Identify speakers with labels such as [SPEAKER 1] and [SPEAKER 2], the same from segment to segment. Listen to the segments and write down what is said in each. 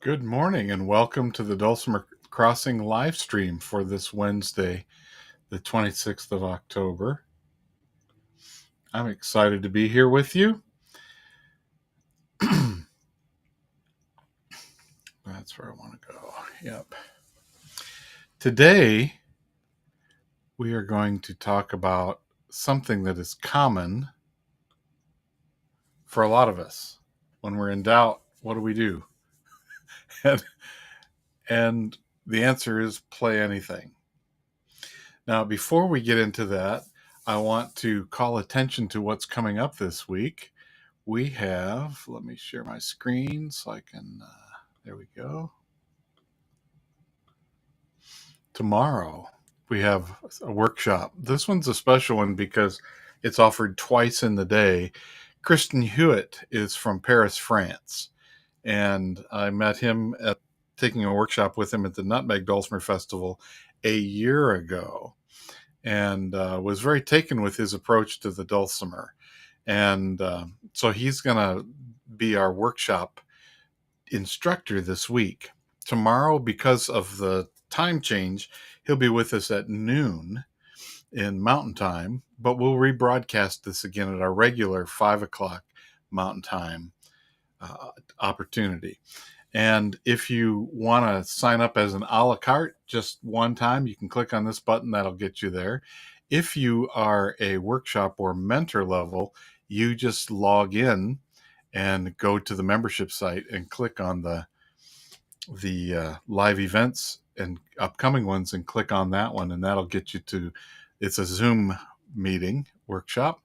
[SPEAKER 1] Good morning and welcome to the Dulcimer Crossing live stream for this Wednesday, the 26th of October. I'm excited to be here with you. That's where I want to go. Yep. Today, we are going to talk about something that is common for a lot of us. When we're in doubt, what do we do? and the answer is play anything. Now, before we get into that, I want to call attention to what's coming up this week. We have, let me share my screen so I can, there we go. Tomorrow, we have a workshop. This one's a special one because it's offered twice in the day. Kristen Hewitt is from Paris, France, and I met him at taking a workshop with him at the Nutmeg Dulcimer Festival a year ago, and was very taken with his approach to the dulcimer. And so he's going to be our workshop instructor this week. Tomorrow, because of the time change, he'll be with us at noon in Mountain Time, but we'll rebroadcast this again at our regular 5 o'clock Mountain Time opportunity. And if you want to sign up as an a la carte just one time, you can click on this button. That'll get you there. If you are a workshop or mentor level, you just log in and go to the membership site and click on the live events and upcoming ones and click on that one, and that'll get you to, it's a Zoom meeting workshop.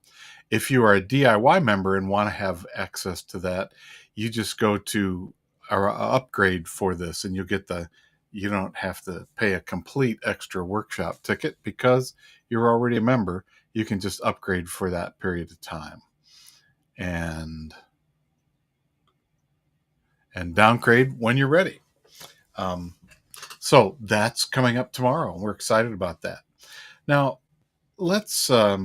[SPEAKER 1] If you are a DIY member and want to have access to that, you just go to our upgrade for this, and you don't have to pay a complete extra workshop ticket because you're already a member. You can just upgrade for that period of time and downgrade when you're ready. So that's coming up tomorrow, and we're excited about that. Now, let's, I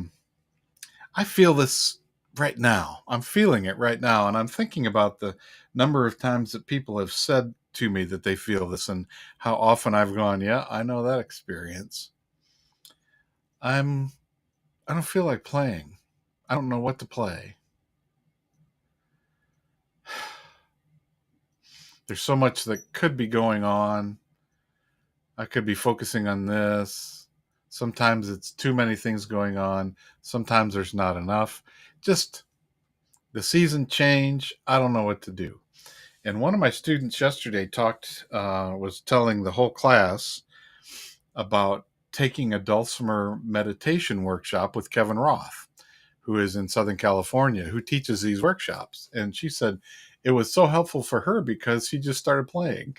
[SPEAKER 1] feel this right now. I'm feeling it right now, and I'm thinking about the number of times that people have said to me that they feel this and how often I've gone, yeah, I know that experience. I don't feel like playing. I don't know what to play. There's so much that could be going on. I could be focusing on this. Sometimes it's too many things going on. Sometimes there's not enough. Just the season change. I don't know what to do. And one of my students yesterday was telling the whole class about taking a dulcimer meditation workshop with Kevin Roth, who is in Southern California, who teaches these workshops. And she said it was so helpful for her because she just started playing.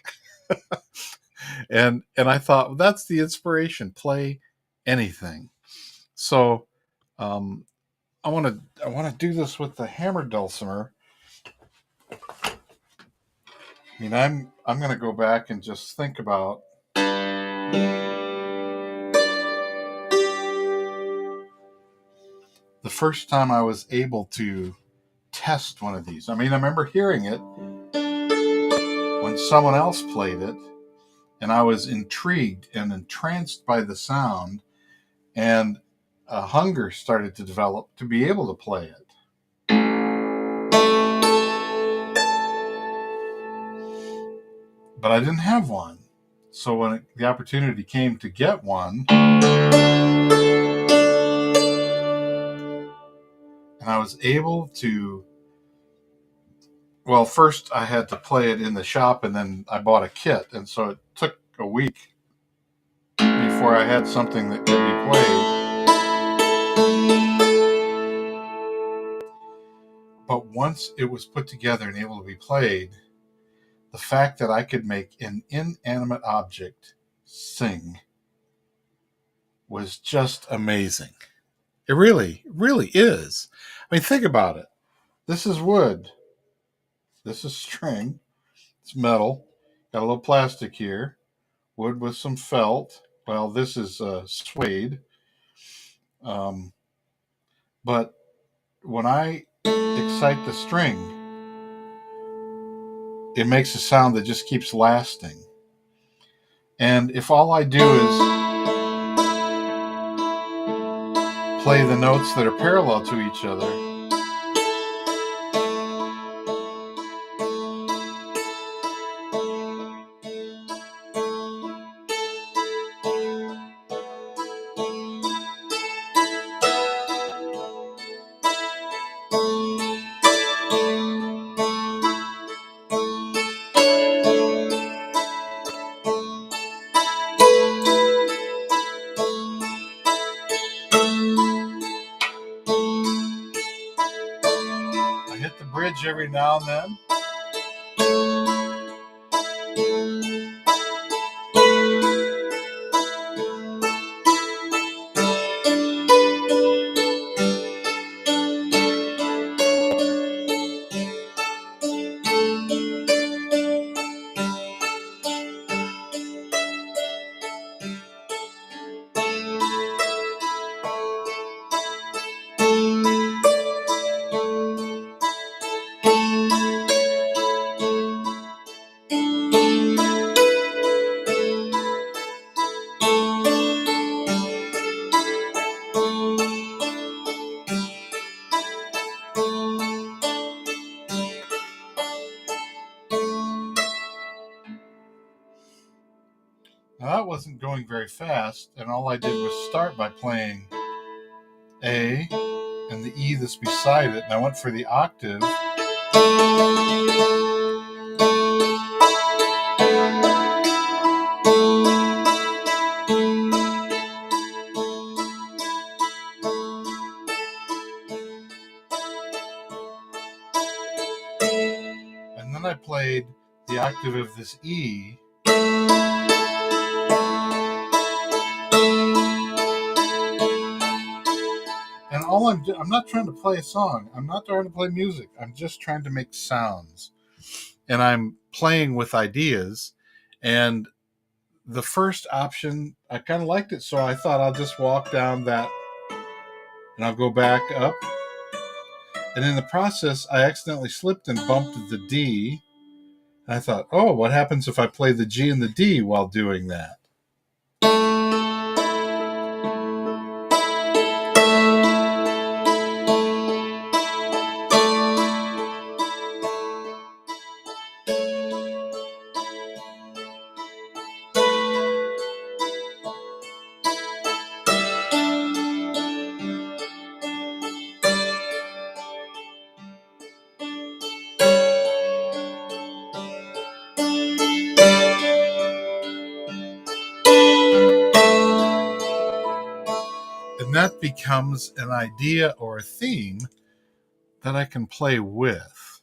[SPEAKER 1] and I thought, well, that's the inspiration. Play anything. So I want to do this with the hammered dulcimer. I mean, I'm going to go back and just think about the first time I was able to test one of these. I mean, I remember hearing it when someone else played it, and I was intrigued and entranced by the sound, and a hunger started to develop to be able to play it. But I didn't have one. So when the opportunity came to get one, and I was able to, well, first I had to play it in the shop, and then I bought a kit. And so it took a week before I had something that could be played. But once it was put together and able to be played, the fact that I could make an inanimate object sing was just amazing. It really, really is. I mean, think about it. This is wood. This is string. It's metal. Got a little plastic here. Wood with some felt. Well, this is suede. But when I excite the string, it makes a sound that just keeps lasting. And if all I do is play the notes that are parallel to each other, I hit the bridge every now and then. Now that wasn't going very fast, and all I did was start by playing A and the E that's beside it, and I went for the octave. And then I played the octave of this E. And I'm not trying to play a song. I'm not trying to play music. I'm just trying to make sounds. And I'm playing with ideas. And the first option, I kind of liked it. So I thought I'll just walk down that and I'll go back up. And in the process, I accidentally slipped and bumped the D. And I thought, oh, what happens if I play the G and the D while doing that? And that becomes an idea or a theme that I can play with.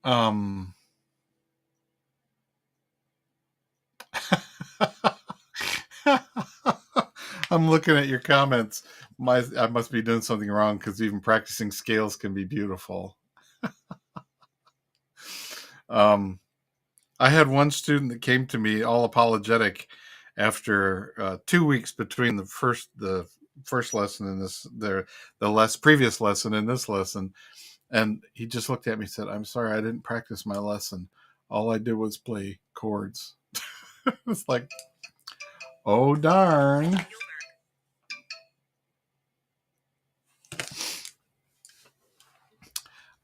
[SPEAKER 1] I'm looking at your comments. I must be doing something wrong because even practicing scales can be beautiful. I had one student that came to me all apologetic after 2 weeks between the first lesson and the previous lesson and this lesson, and he just looked at me and said, "I'm sorry, I didn't practice my lesson. All I did was play chords." It's like, oh darn.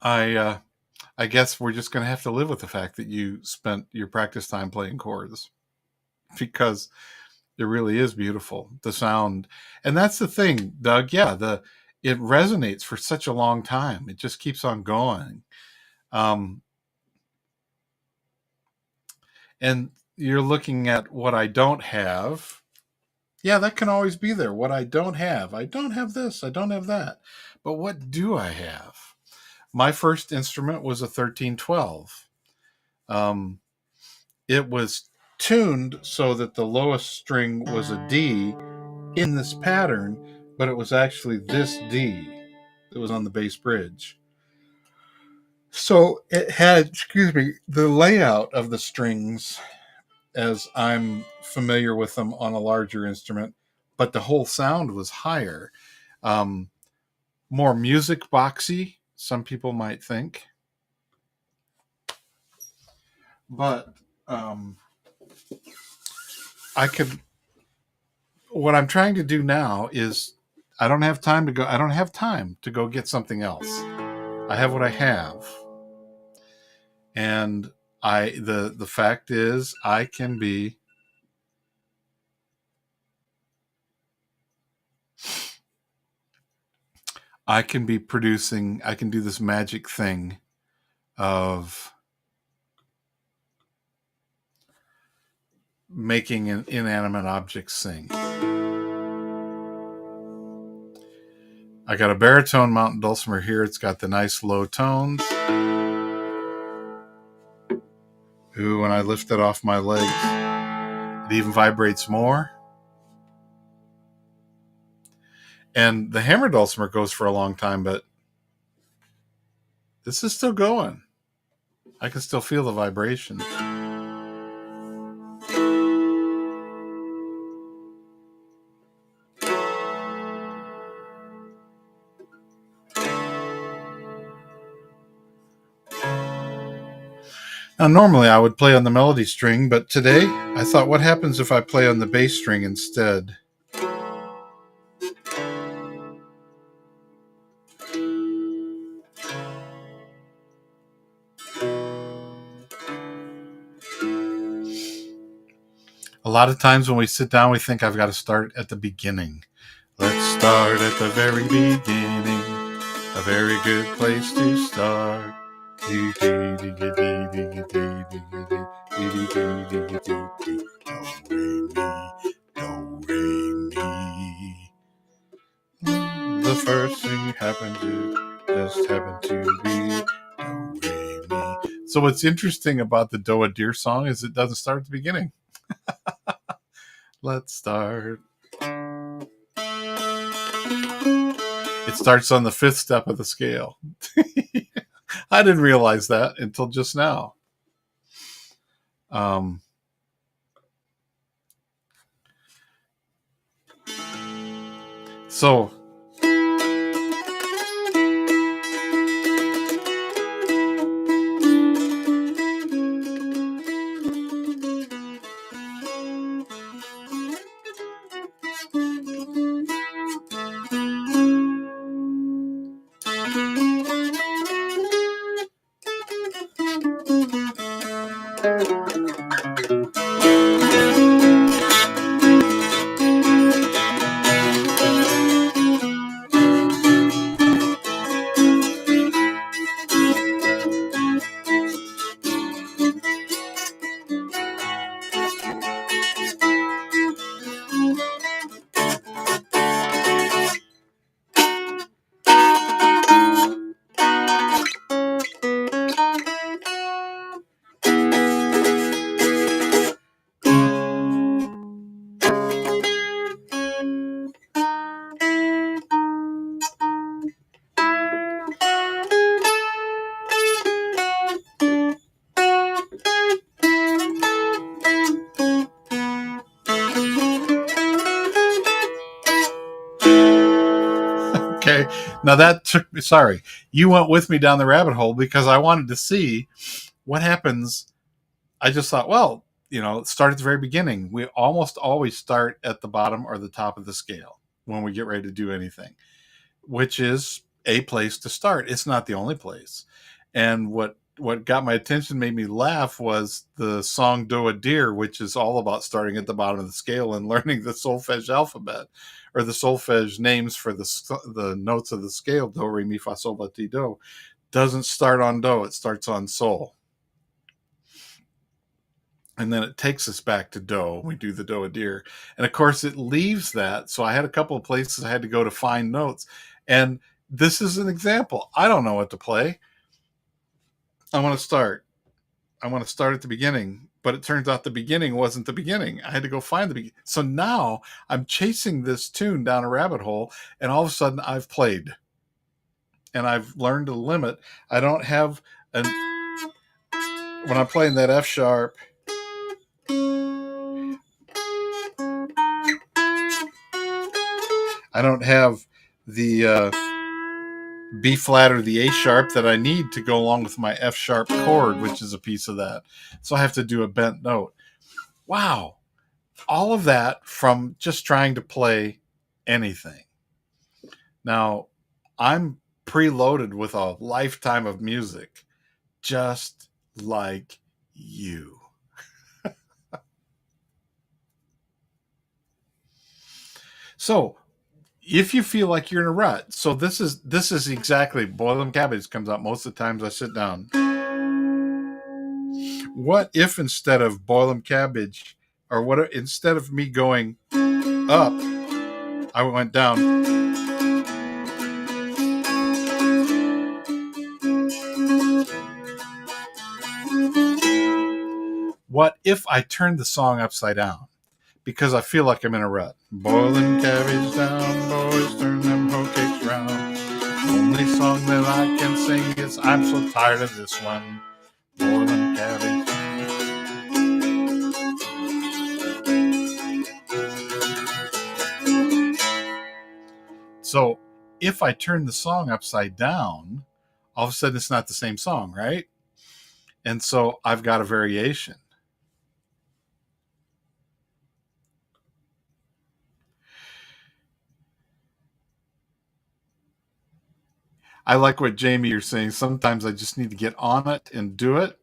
[SPEAKER 1] I guess we're just going to have to live with the fact that you spent your practice time playing chords, because it really is beautiful, the sound. And that's the thing, Doug. Yeah, it resonates for such a long time. It just keeps on going. And you're looking at what I don't have. Yeah, that can always be there. What I don't have. I don't have this. I don't have that. But what do I have? My first instrument was a 1312. It was tuned so that the lowest string was a D in this pattern, but it was actually this D that was on the bass bridge. So it had, the layout of the strings as I'm familiar with them on a larger instrument, but the whole sound was higher. More music boxy, some people might think. But I could. What I'm trying to do now is I don't have time to go. I don't have time to go get something else. I have what I have, and the fact is I can be producing. I can do this magic thing of making an inanimate object sing. I got a baritone mountain dulcimer here. It's got the nice low tones. Ooh, when I lift it off my legs, it even vibrates more. And the hammer dulcimer goes for a long time, but this is still going. I can still feel the vibration. Now, normally I would play on the melody string, but today I thought, what happens if I play on the bass string instead? A lot of times when we sit down, we think I've got to start at the beginning. Let's start at the very beginning. A very good place to start. Do, do, do, do, do, do, do, do, do, do. Do, do, do, do, do, do. Do, re, mi. The first thing happened to just happened to be do, re, mi. So what's interesting about the Do a Deer song is it doesn't start at the beginning. Let's start. It starts on the fifth step of the scale. I didn't realize that until just now. So okay, now that took me. Sorry, you went with me down the rabbit hole because I wanted to see what happens. I just thought, well, start at the very beginning. We almost always start at the bottom or the top of the scale when we get ready to do anything, which is a place to start. It's not the only place. And what got my attention, made me laugh, was the song Do a Deer, which is all about starting at the bottom of the scale and learning the solfege alphabet, or the solfege names for the notes of the scale. Do, re, mi, fa, sol, la, ti, do. Doesn't start on do, it starts on sol. And then it takes us back to do. We do the Do a Deer. And of course, it leaves that. So I had a couple of places I had to go to find notes. And this is an example. I don't know what to play. I want to start at the beginning, but it turns out the beginning wasn't the beginning. I had to go find the beginning. So now I'm chasing this tune down a rabbit hole, and all of a sudden I've played. And I've learned a limit. I don't have when I'm playing that F sharp, I don't have the B flat or the A sharp that I need to go along with my F sharp chord, which is a piece of that. So I have to do a bent note. Wow. All of that from just trying to play anything. Now, I'm preloaded with a lifetime of music, just like you. So, if you feel like you're in a rut, so this is exactly boiling cabbage comes out most of the times I sit down. What if instead of boiling cabbage, or what if, instead of me going up, I went down? What if I turned the song upside down? Because I feel like I'm in a rut. Boiling cabbage down, boys, turn them hoe cakes round. Only song that I can sing is I'm so tired of this one. Boiling cabbage. So if I turn the song upside down, all of a sudden it's not the same song, right? And so I've got a variation. I like what Jamie you're saying. Sometimes I just need to get on it and do it.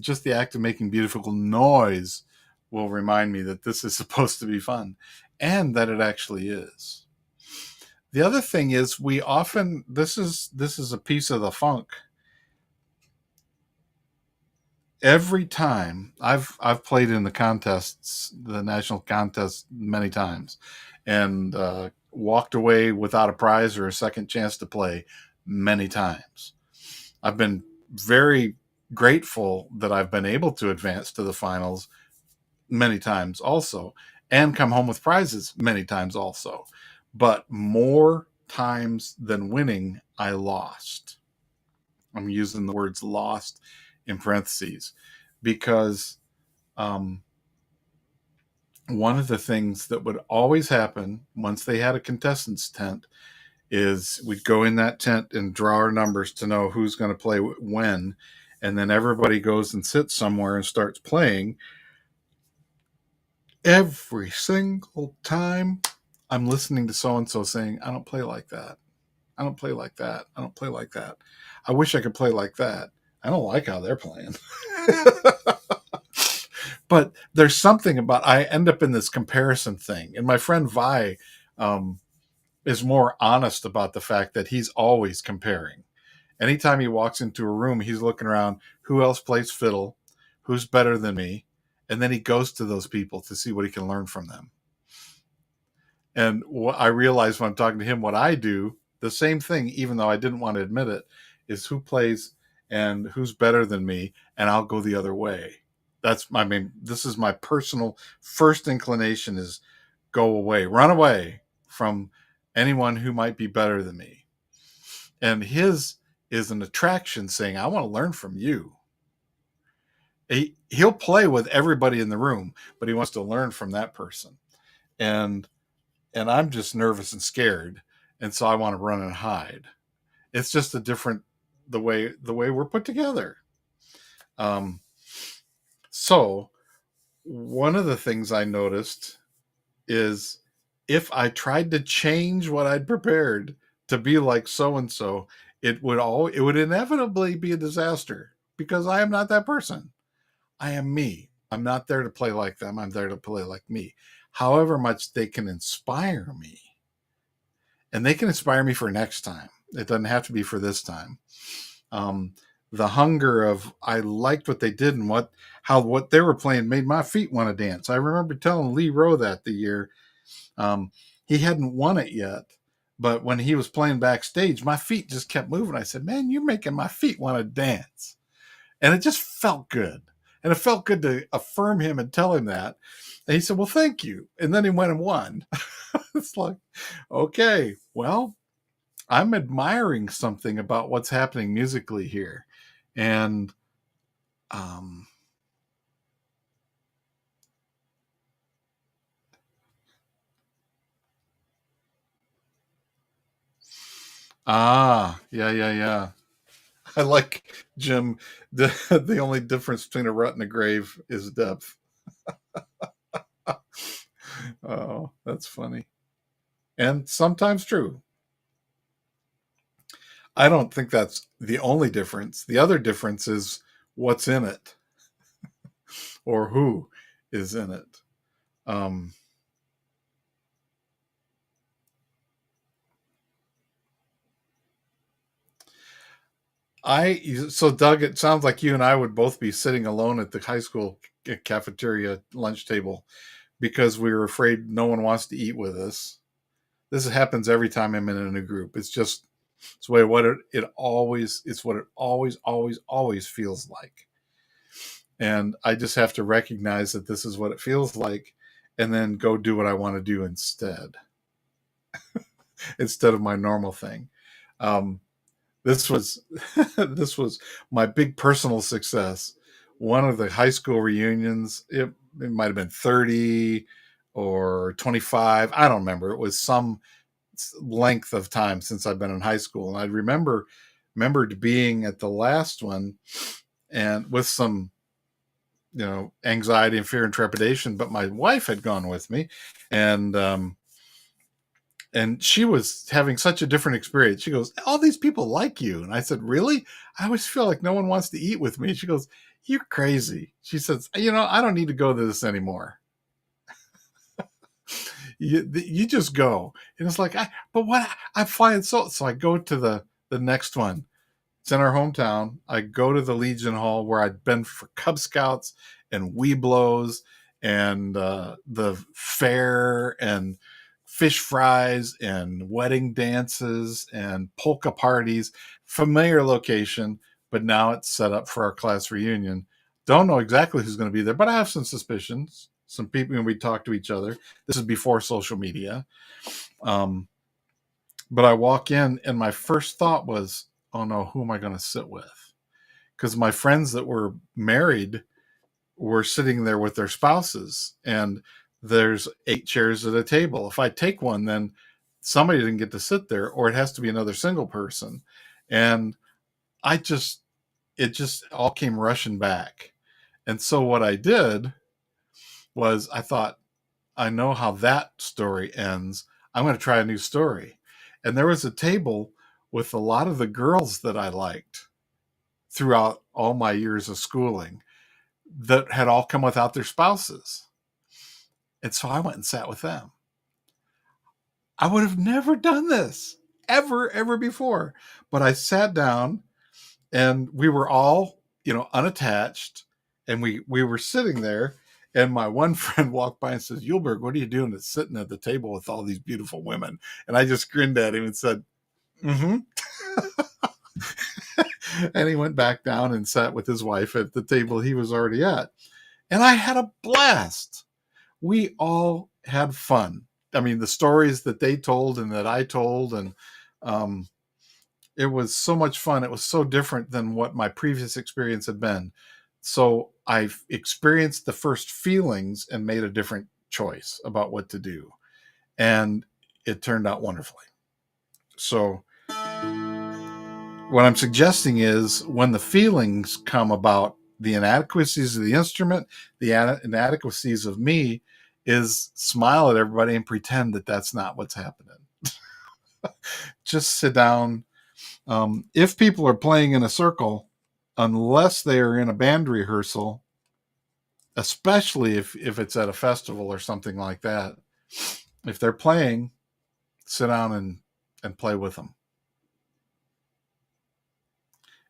[SPEAKER 1] Just the act of making beautiful noise will remind me that this is supposed to be fun and that it actually is. The other thing is we often this is a piece of the funk. Every time I've played in the contests, the national contests many times, and walked away without a prize or a second chance to play many times. I've been very grateful that I've been able to advance to the finals many times also, and come home with prizes many times also. But more times than winning, I lost. I'm using the words lost in parentheses because um, one of the things that would always happen once they had a contestants tent is we'd go in that tent and draw our numbers to know who's going to play when, and then everybody goes and sits somewhere and starts playing. Every single time I'm listening to so and so saying, I don't play like that. I don't play like that. I don't play like that. I wish I could play like that. I don't like how they're playing. But there's something about I end up in this comparison thing. And my friend Vi um, is more honest about the fact that he's always comparing. Anytime he walks into a room, he's looking around, who else plays fiddle? Who's better than me? And then he goes to those people to see what he can learn from them. And what I realize when I'm talking to him, what I do, the same thing, even though I didn't want to admit it, is who plays and who's better than me, and I'll go the other way. This is my personal first inclination is go away, run away from anyone who might be better than me. And his is an attraction saying, I want to learn from you. He'll play with everybody in the room, but he wants to learn from that person. And I'm just nervous and scared, and so I want to run and hide. It's just a different the way we're put together. Um, so one of the things I noticed is if I tried to change what I'd prepared to be like so and so, it would inevitably be a disaster because I am not that person. I am me. I'm not there to play like them. I'm there to play like me. However much they can inspire me, and they can inspire me for next time. It doesn't have to be for this time. Um, the hunger of I liked what they did and what they were playing made my feet want to dance. I remember telling Lee Rowe that the year he hadn't won it yet, but when he was playing backstage, my feet just kept moving. I said, "Man, you're making my feet want to dance," and it just felt good. And it felt good to affirm him and tell him that. And he said, "Well, thank you." And then he went and won. It's like, okay, well, I'm admiring something about what's happening musically here. And um, Ah, yeah, yeah, yeah. I like Jim. The only difference between a rut and a grave is depth. Oh, that's funny. And sometimes true. I don't think that's the only difference. The other difference is what's in it or who is in it. Um, so Doug, it sounds like you and I would both be sitting alone at the high school cafeteria lunch table because we were afraid no one wants to eat with us. This happens every time I'm in a new group. It's the way what it always feels like. And I just have to recognize that this is what it feels like and then go do what I want to do instead of my normal thing. Um, this was this was my big personal success. One of the high school reunions, it might have been 30 or 25. I don't remember. It was some length of time since I've been in high school. And I remembered being at the last one and with some, anxiety and fear and trepidation, but my wife had gone with me and and she was having such a different experience. She goes, all these people like you. And I said, really? I always feel like no one wants to eat with me. She goes, you're crazy. She says, I don't need to go to this anymore. You just go. And it's like, but what? I'm flying so I go to the next one. It's in our hometown. I go to the Legion Hall where I'd been for Cub Scouts and Weeblos and the fair and fish fries and wedding dances and polka parties. Familiar location, but now it's set up for our class reunion. Don't know exactly who's going to be there, but I have some suspicions. Some people, when we talk to each other. This is before social media. Um, but I walk in, and my first thought was, oh no, who am I going to sit with? Because my friends that were married were sitting there with their spouses, and there's 8 chairs at a table. If I take one, then somebody didn't get to sit there, or it has to be another single person. And I just, it just all came rushing back. And so what I did was I thought, I know how that story ends. I'm going to try a new story. And there was a table with a lot of the girls that I liked throughout all my years of schooling that had all come without their spouses. And so I went and sat with them. I would have never done this ever before. But I sat down and we were all, unattached. And we were sitting there. And my one friend walked by and says, Yulberg, what are you doing that's sitting at the table with all these beautiful women? And I just grinned at him and said, mm-hmm. And he went back down and sat with his wife at the table he was already at. And I had a blast. We all had fun. I mean, the stories that they told and that I told, and um, it was so much fun. It was so different than what my previous experience had been. So I've experienced the first feelings and made a different choice about what to do. And it turned out wonderfully. So what I'm suggesting is when the feelings come about the inadequacies of the instrument, the inadequacies of me, is smile at everybody and pretend that that's not what's happening. Just sit down. If people are playing in a circle, unless they are in a band rehearsal, especially if it's at a festival or something like that, if they're playing, sit down and play with them.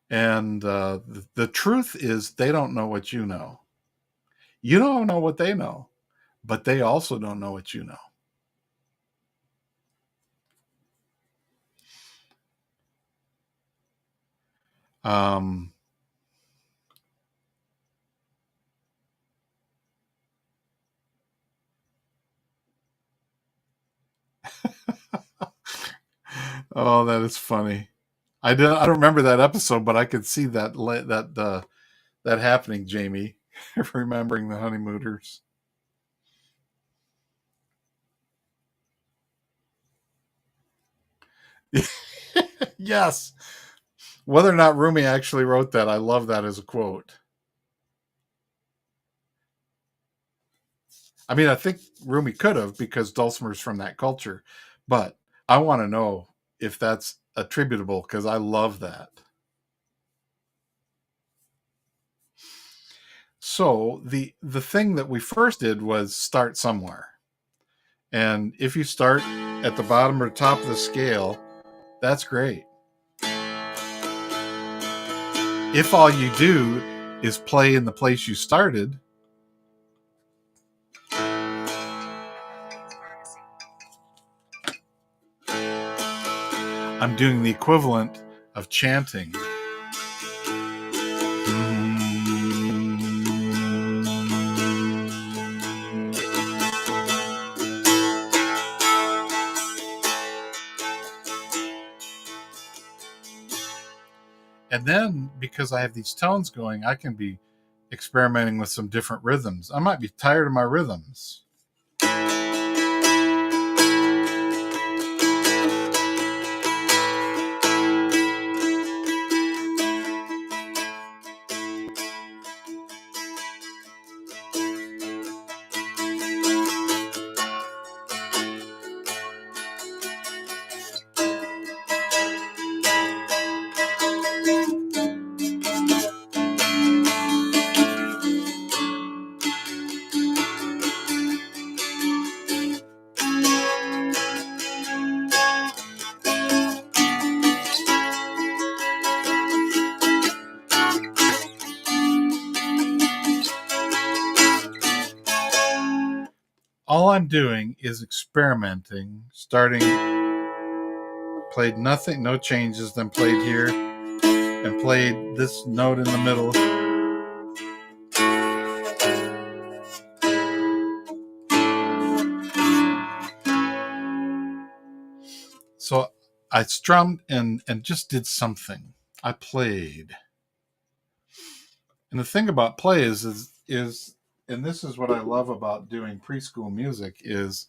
[SPEAKER 1] And the truth is, they don't know what you know. You don't know what they know, but they also don't know what you know. Um, oh, that is funny. I don't remember that episode, but I could see that happening, Jamie, remembering the honeymooners. Yes. Whether or not Rumi actually wrote that, I love that as a quote. I mean, I think Rumi could have because Dulcimer's from that culture, but I want to know if that's attributable because I love that. So the thing that we first did was start somewhere. And if you start at the bottom or top of the scale, that's great. If all you do is play in the place you started, I'm doing the equivalent of chanting. And then because I have these tones going, I can be experimenting with some different rhythms. I might be tired of my rhythms. All I'm doing is experimenting, starting, played nothing, no changes, then played here, and played this note in the middle. So I strummed and just did something. I played. And the thing about play is and this is what I love about doing preschool music is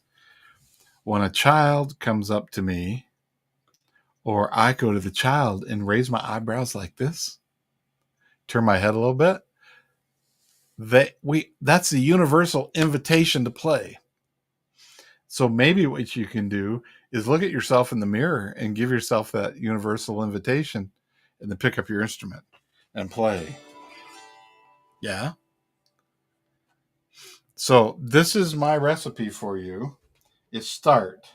[SPEAKER 1] when a child comes up to me or I go to the child and raise my eyebrows like this, turn my head a little bit, that's the universal invitation to play. So maybe what you can do is look at yourself in the mirror and give yourself that universal invitation and then pick up your instrument and play. Yeah. So this is my recipe for you. Is start.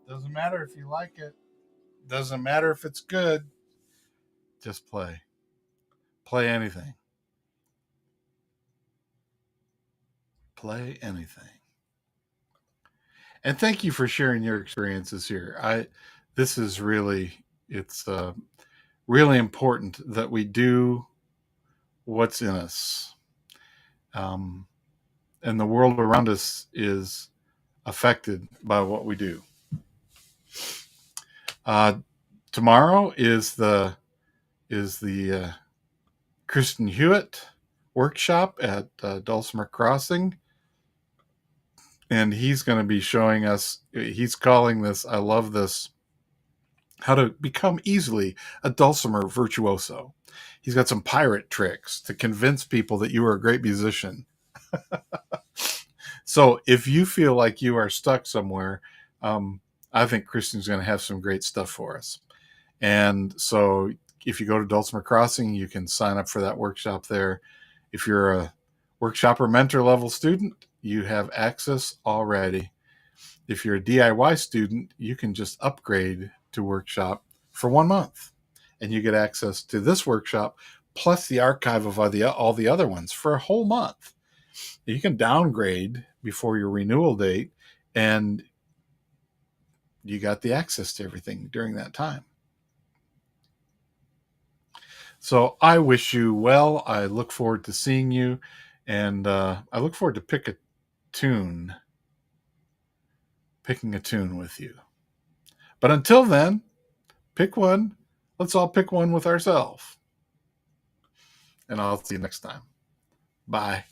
[SPEAKER 1] Doesn't matter if you like it. Doesn't matter if it's good. Just play. Play anything. Play anything. And thank you for sharing your experiences here. This is really it's really important that we do what's in us. Um, and the world around us is affected by what we do. Uh, Tomorrow is the Kristen Hewitt workshop at Dulcimer Crossing, and he's going to be showing us. He's calling this. I love this. How to become easily a dulcimer virtuoso. He's got some pirate tricks to convince people that you are a great musician. So if you feel like you are stuck somewhere, I think Kristen's going to have some great stuff for us. And so if you go to Dulcimer Crossing, you can sign up for that workshop there. If you're a workshop or mentor level student, you have access already. If you're a DIY student, you can just upgrade to workshop for 1 month and you get access to this workshop plus the archive of all the other ones for a whole month. You can downgrade before your renewal date and you got the access to everything during that time. So I wish you well. I look forward to seeing you, and I look forward to picking a tune with you. But until then, pick one. Let's all pick one with ourselves. And I'll see you next time. Bye.